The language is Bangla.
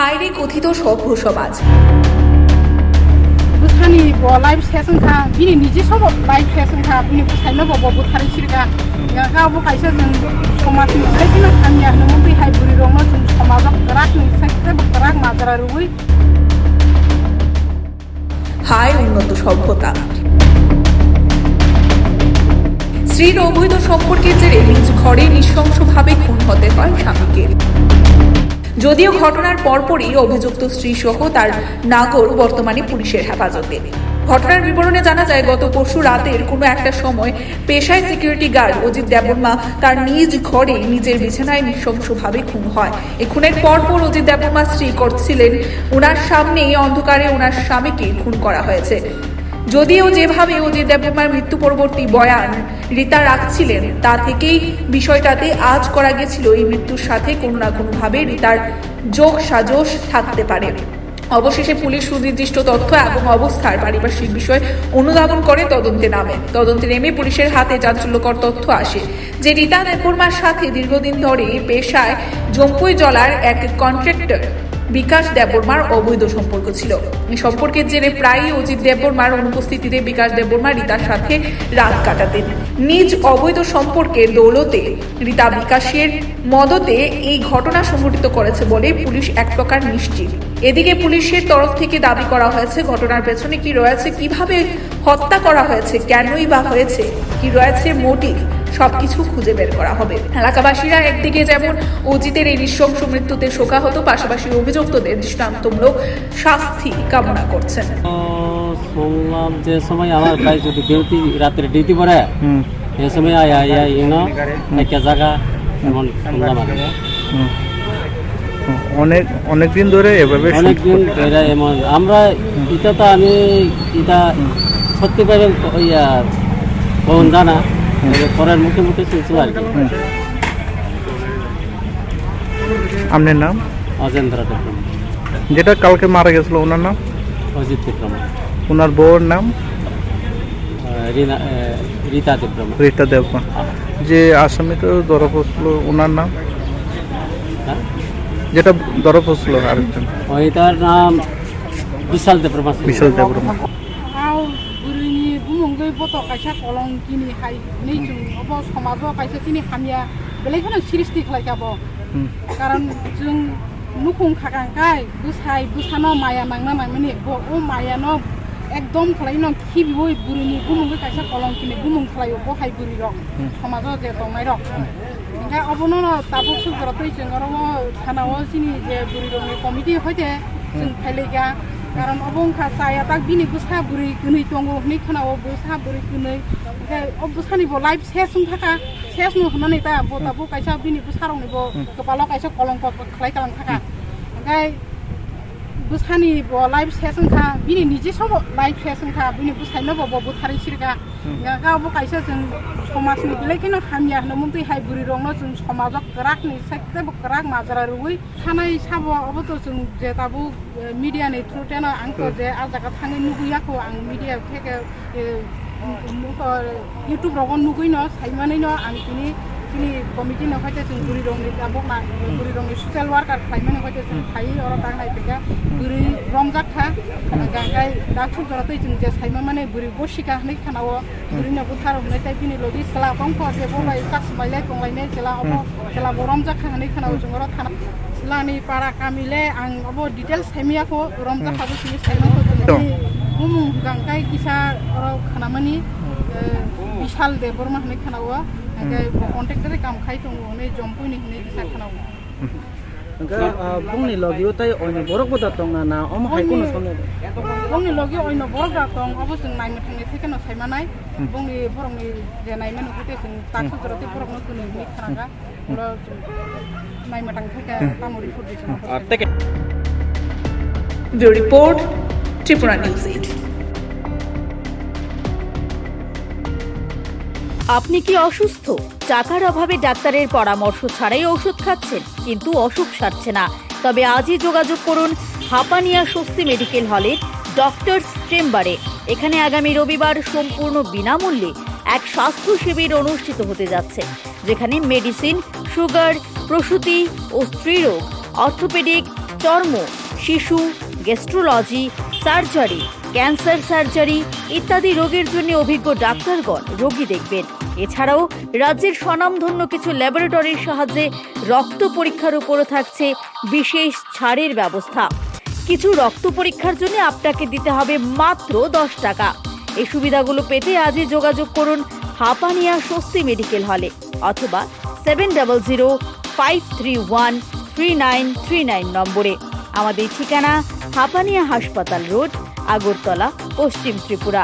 হায়রে কথিত সভ্য সমাজ। बुथानि लाइफ सेसन खा बिनि निजे सब लाइफ सेसन खा बिनि बुथाइनो बब बुथारि सिरगा गावबो कायसे जों समाजनि बायदिनो खामिया नमो बेहाय बुरि रंनो जों समाजाव गराक नि साइते गराक माजरा रुइ হায় উন্নত সভ্যতা। স্ত্রীর অবৈধ সম্পর্কের জেরে নিজ ঘরে নৃশংসভাবে খুন হতে হয় স্বামীকে। যদিও ঘটনার পরপরই অভিযুক্ত স্ত্রী সহ তার নাগর বর্তমানে পুলিশের হেফাজতে। ঘটনার বিবরণে জানা যায়, গত পরশু রাতের কোনো একটা সময় পেশায় সিকিউরিটি গার্ড অজিত দেববর্মা তার নিজ ঘরে নিজের বিছানায় নৃশংসভাবে খুন হয়। এই খুনের পরপর অজিত দেববর্মার স্ত্রী করছিলেন ওনার সামনেই অন্ধকারে ওনার স্বামীকে খুন করা হয়েছে। যদিও যেভাবে অজিত দেববর্মার মৃত্যু পরবর্তী বয়ান রীতা রাখছিলেন, তা থেকেই বিষয়টাতে আজ করা গেছিল এই মৃত্যুর সাথে কোনো না কোনোভাবে রীতার যোগ সাজশ থাকতে পারে। অবশেষে পুলিশ সুনির্দিষ্ট তথ্য এবং অবস্থার পারিপার্শ্বিক বিষয় অনুধাবন করে তদন্তে নেমে পুলিশের হাতে চাঞ্চল্যকর তথ্য আসে যে রীতা দেববর্মার সাথে দীর্ঘদিন ধরে পেশায় জম্পুই জলার এক কন্ট্রাক্টর বিকাশ দেববর্মার অবৈধ সম্পর্ক ছিল। এই সম্পর্কের জেরে প্রায়ই অজিত দেববর্মার অনুপস্থিতিতে বিকাশ দেববর্মা রীতার সাথে রাত কাটাতেন। নিজ অবৈধ সম্পর্কের দৌলতে রীতা বিকাশের মদতে এই ঘটনা সংঘটিত করেছে বলে পুলিশ এক প্রকার নিশ্চিত। এদিকে পুলিশের তরফ থেকে দাবি করা হয়েছে ঘটনার পেছনে কি রয়েছে, কিভাবে হত্যা করা হয়েছে, কেনই বা হয়েছে, কি রয়েছে মোটিভ, সবকিছু খুঁজে বের করা হবে। এলাকাবাসীরা একদিকে যেমন অজিতের এই নৃশংস মৃত্যুতে শোকাহত, পাশাপাশি অভিযুক্তদের দৃষ্টান্তমূলক শাস্তি কামনা করছেন। শুনলাম যে সময় আমার ভাই যদি রাত্রে ডিউটি পড়ে এই সময় একটা জায়গা এমন শুনলাম অনেকদিন ধরে এভাবে অনেকদিন ধরে এমন আমরা এটা তো আমি এটা সত্যি করে কখন জানা পরের মুখে মুখে শুনছিল আর কি। আপনার নাম? অজেন্দ্র দেববর্মা। যেটা কালকে মারা গেছিল ওনার নাম? অজিত দেববর্মা। ওনার বউর নাম? রীতা দেববর্মা। রীতা দেববর্মা। যে আসামিটা ধরা পড়ছিল ওনার নাম? যেটা ধরা পড়ছিল আরেকজন, ওইটার নাম বিশাল দেববর্মা। বিশাল দেববর্মা। बुंगै बत कायसा कलं किनि हाय नै जों अब समाजाव कायसा किनि हामिया बेलेखौनो सिरिसथि खालायखाबो कारण जों नुखुं खागांखाय बुसानो माया नांना नांमानि ओ मायानो एकदम खालायनो खिबिवै बुरिनि बुंगै कायसा कलं किनि बुंग खालायो बहाय बुरि रक समाजाव जे दंनाय रक ओंखाय अबनो ताबो सुगरतै जों आरो थानाव सिनि जे बुरि रकनि कमिटि हयते जों फायलायगा कारण अबंखा साया ताक बिनि बुसा बुरि गनै दङ नै खोनाव बुसा बुरि गनै ओमफ्राय बुसानि बो लाइफ सेसन थाखा सेसन होननानै दा बताबो कायसा बिनि बुसारंनि बो गोबाल कायसा कलंक खालाय खालाम थाखा ओमफ्राय बुसानि बो लाइफ सेसन खा बिनि निजे सब लाइफ सेसन खा बिनि बुसाइनो बो बुथारि सिरगा गावबो कायसा जों समाजनि बेलेखिनो खामिया नमो बेहाय बुरि रंनो जों समाजाव गराक नि साइते गराक माजरा रुइ थानाय साबो अबो जों जे ताबो मिडियानि थ्रुतेनो आंखौ जे आजागा थाङै नुगैयाखौ आं मिडिया थेके इउट्युब रगन नुगैनो साइमानैनो आं बिनि कमिटिनो हयते जों बुरि रंनि दाबोना बुरि रंनि ससियेल वार्कार खालामनो हयते जों थायो अर दांनाय बेगा बुरि रंजाथा गांगाय दाखु जरतै जों जे साइमा माने बुरि बसिका नै खानाव बुरिनो बुथार हमनाय टाइप बिनि लदि सला बंख जे बबाय सासमाइले गंलायने जेला अब जेला रमजा खानै खानाव जों अर थाना लानि पारा कामिले आं अब डिटेल्स साइमियाखौ रमजा खाबो सिनि साइमाखौ जों बुमु गांगाय किसा अर खानामानि बिशाल देबबर्मा नै खानाव कन्ट्रेक्टरै काम खाइ दङ नै जम्पुनि नै किसा खानाव बुंनि लगियो ताय ओइनो बरक बदा दङ ना अम हायकोनो सने बुंनि लगियो ओइनो बरक दा दङ अब जों नायनो थांनो थेकेनो साइमानाय बुंनि बरंनि जे नायमानो हते जों ताखु जरते बरकनो कुनै नि खानागा अर नायमा थांनो थेके तामरि फुदिसन ব্যুরো রিপোর্ট, ত্রিপুরা নিউজ 8। আপনি কি অসুস্থ? টাকার অভাবে ডাক্তারের পরামর্শ ছাড়াই ওষুধ খাচ্ছেন, কিন্তু অসুখ সারছে না? তবে আজই যোগাযোগ করুন হাপানিয়া স্বস্তি মেডিকেল হলে ডক্টরস চেম্বারে। এখানে আগামী রবিবার সম্পূর্ণ বিনামূল্যে এক স্বাস্থ্য শিবির অনুষ্ঠিত হতে যাচ্ছে, যেখানে মেডিসিন, সুগার, প্রসূতি ও স্ত্রীরোগ, অর্থোপেডিক, চর্ম, শিশু, গ্যাস্ট্রোলজি, সার্জারি, ক্যান্সার সার্জারি ইত্যাদি রোগের জন্য অভিজ্ঞ ডাক্তারগণ রোগী দেখবেন। এছাড়াও রাজ্যের স্বনামধন্য কিছু ল্যাবরেটরির সাহায্যে রক্ত পরীক্ষার উপরও থাকছে বিশেষ ছাড়ের ব্যবস্থা। কিছু রক্ত পরীক্ষার জন্য আপনাকে দিতে হবে মাত্র 10 টাকা। এই সুবিধাগুলো পেতে আজই যোগাযোগ করুন হাপানিয়া স্বস্তি মেডিকেল হলে অথবা 7005313939 নম্বরে। আমাদের ঠিকানা হাপানিয়া হাসপাতাল রোড, আগরতলা, পশ্চিম ত্রিপুরা।